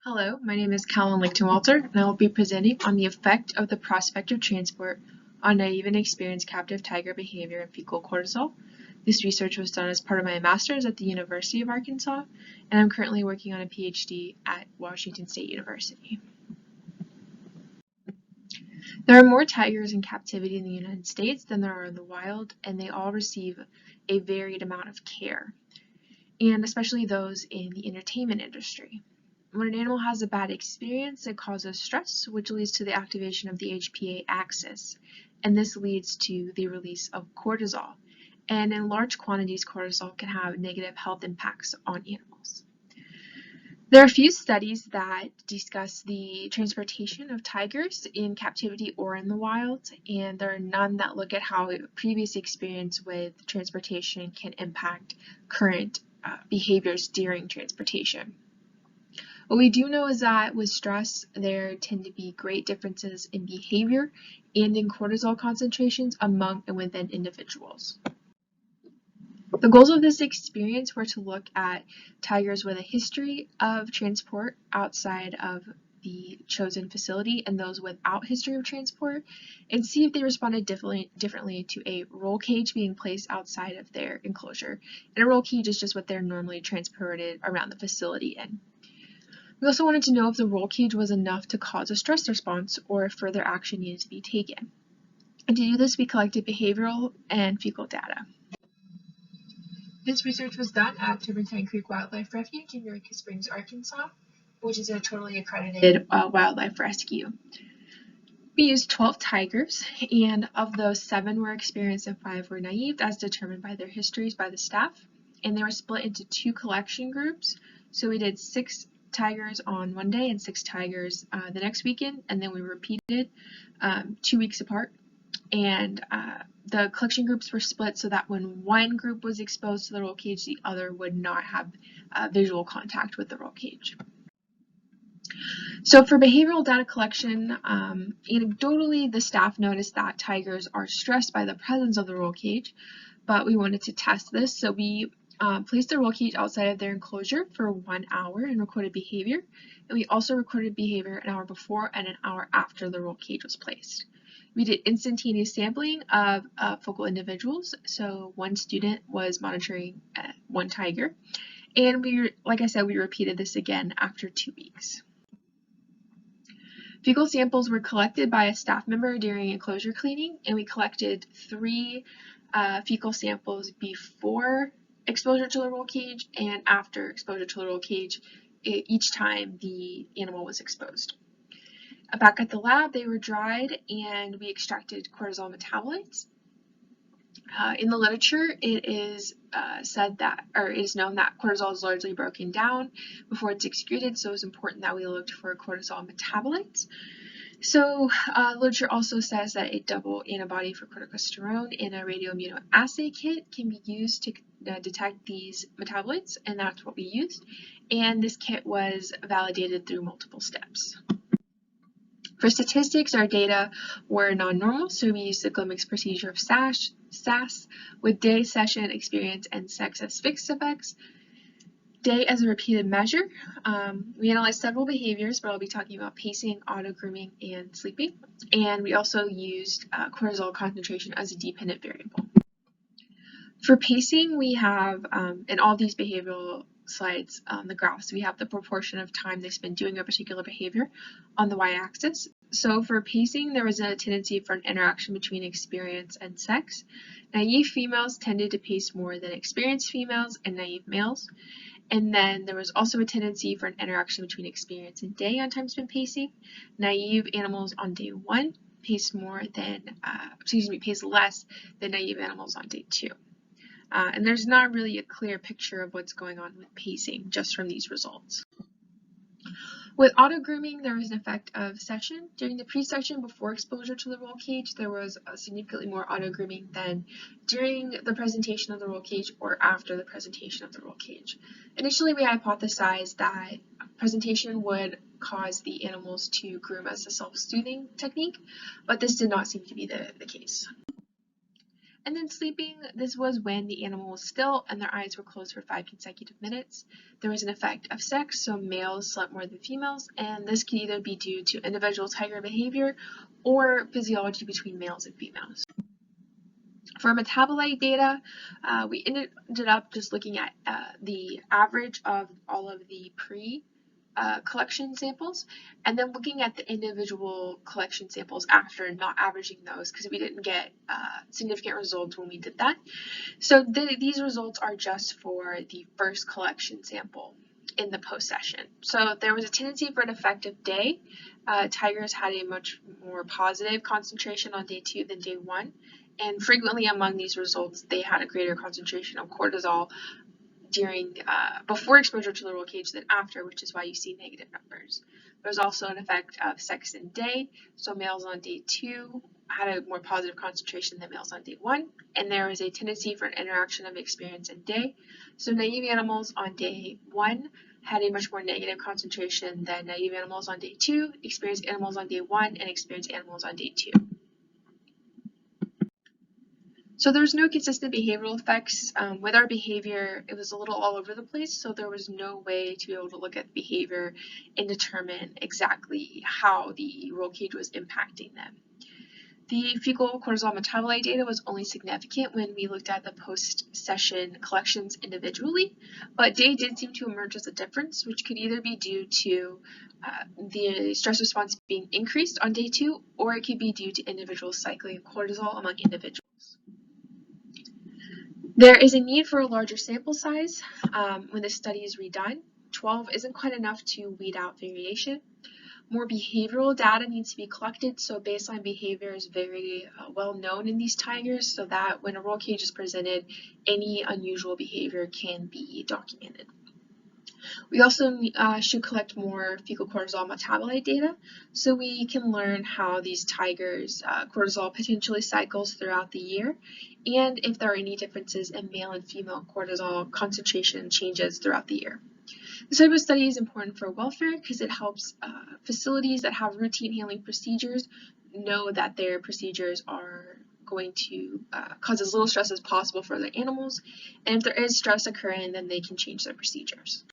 Hello, my name is Callan Lichtenwalter, and I will be presenting on the effect of the prospect of transport on naive and experienced captive tiger behavior and fecal cortisol. This research was done as part of my master's at the University of Arkansas, and I'm currently working on a PhD at Washington State University. There are more tigers in captivity in the United States than there are in the wild, and they all receive a varied amount of care, and especially those in the entertainment industry. When an animal has a bad experience, it causes stress, which leads to the activation of the HPA axis, and this leads to the release of cortisol. And in large quantities, cortisol can have negative health impacts on animals. There are a few studies that discuss the transportation of tigers in captivity or in the wild, and there are none that look at how previous experience with transportation can impact current behaviors during transportation. What we do know is that with stress, there tend to be great differences in behavior and in cortisol concentrations among and within individuals. The goals of this experience were to look at tigers with a history of transport outside of the chosen facility and those without history of transport, and see if they responded differently to a roll cage being placed outside of their enclosure. And a roll cage is just what they're normally transported around the facility in. We also wanted to know if the roll cage was enough to cause a stress response or if further action needed to be taken. And to do this, we collected behavioral and fecal data. This research was done at Turpentine Creek Wildlife Refuge in Eureka Springs, Arkansas, which is a totally accredited wildlife rescue. We used 12 tigers, and of those, 7 were experienced and 5 were naive, as determined by their histories by the staff. And they were split into 2 collection groups. So we did 6 tigers on one day and 6 tigers the next weekend, and then we repeated 2 weeks apart. And the collection groups were split so that when one group was exposed to the roll cage, the other would not have visual contact with the roll cage. So for behavioral data collection, anecdotally, the staff noticed that tigers are stressed by the presence of the roll cage, but we wanted to test this, so we placed the roll cage outside of their enclosure for 1 hour and recorded behavior, and we also recorded behavior an hour before and an hour after the roll cage was placed. We did instantaneous sampling of focal individuals, so one student was monitoring 1 tiger, and like I said, we repeated this again after 2 weeks. Fecal samples were collected by a staff member during enclosure cleaning, and we collected 3 fecal samples before exposure to the roll cage and after exposure to the roll cage each time the animal was exposed. Back at the lab, they were dried and we extracted cortisol metabolites. In the literature, it is it is known that cortisol is largely broken down before it's excreted, so it's important that we looked for cortisol metabolites. So literature also says that a double antibody for corticosterone in a radioimmunoassay kit can be used to detect these metabolites, and that's what we used. And this kit was validated through multiple steps. For statistics, our data were non-normal, so we used the Glimmix procedure of SAS with day, session, experience, and sex as fixed effects. Day as a repeated measure. We analyzed several behaviors, but I'll be talking about pacing, autogrooming, and sleeping. And we also used cortisol concentration as a dependent variable. For pacing, we have, in all these behavioral slides on the graphs, we have the proportion of time they spend doing a particular behavior on the y-axis. So for pacing, there was a tendency for an interaction between experience and sex. Naive females tended to pace more than experienced females and naive males. And then there was also a tendency for an interaction between experience and day on time spent pacing. Naive animals on day 1 pace less than naive animals on day 2. And there's not really a clear picture of what's going on with pacing just from these results. With autogrooming, there was an effect of session. During the pre-session before exposure to the roll cage, there was significantly more autogrooming than during the presentation of the roll cage or after the presentation of the roll cage. Initially, we hypothesized that presentation would cause the animals to groom as a self-soothing technique, but this did not seem to be the case. And then sleeping, this was when the animal was still and their eyes were closed for 5 consecutive minutes. There was an effect of sex, so males slept more than females, and this could either be due to individual tiger behavior or physiology between males and females. For metabolite data, we ended up just looking at the average of all of the collection samples, and then looking at the individual collection samples after, not averaging those because we didn't get significant results when we did that. So these results are just for the first collection sample in the post-session. So there was a tendency for an effective day. Tigers had a much more positive concentration on day 2 than day 1, and frequently among these results, they had a greater concentration of cortisol before exposure to the roll cage than after, which is why you see negative numbers. There's also an effect of sex in day, so males on day 2 had a more positive concentration than males on day 1, and there was a tendency for an interaction of experience in day. So naive animals on day 1 had a much more negative concentration than naive animals on day 2, experienced animals on day 1, and experienced animals on day 2. So there's no consistent behavioral effects. With our behavior, it was a little all over the place, so there was no way to be able to look at behavior and determine exactly how the roll cage was impacting them. The fecal cortisol metabolite data was only significant when we looked at the post-session collections individually, but day did seem to emerge as a difference, which could either be due to the stress response being increased on day 2, or it could be due to individual cycling of cortisol among individuals. There is a need for a larger sample size when this study is redone. 12 isn't quite enough to weed out variation. More behavioral data needs to be collected, so baseline behavior is very well known in these tigers, so that when a roll cage is presented, any unusual behavior can be documented. We also should collect more fecal cortisol metabolite data, so we can learn how these tigers' cortisol potentially cycles throughout the year, and if there are any differences in male and female cortisol concentration changes throughout the year. This type of study is important for welfare because it helps facilities that have routine handling procedures know that their procedures are going to cause as little stress as possible for their animals, and if there is stress occurring, then they can change their procedures.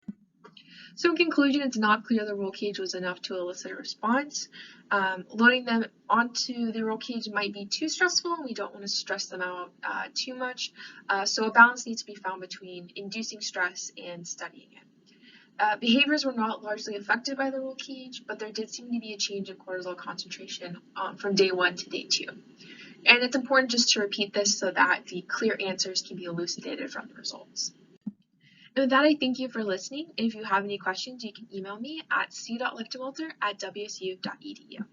So in conclusion, it's not clear the roll cage was enough to elicit a response. Loading them onto the roll cage might be too stressful, and we don't want to stress them out too much. So a balance needs to be found between inducing stress and studying it. Behaviors were not largely affected by the roll cage, but there did seem to be a change in cortisol concentration from day 1 to day 2. And it's important just to repeat this so that the clear answers can be elucidated from the results. And with that, I thank you for listening. If you have any questions, you can email me at c.lichtenwalter@wsu.edu.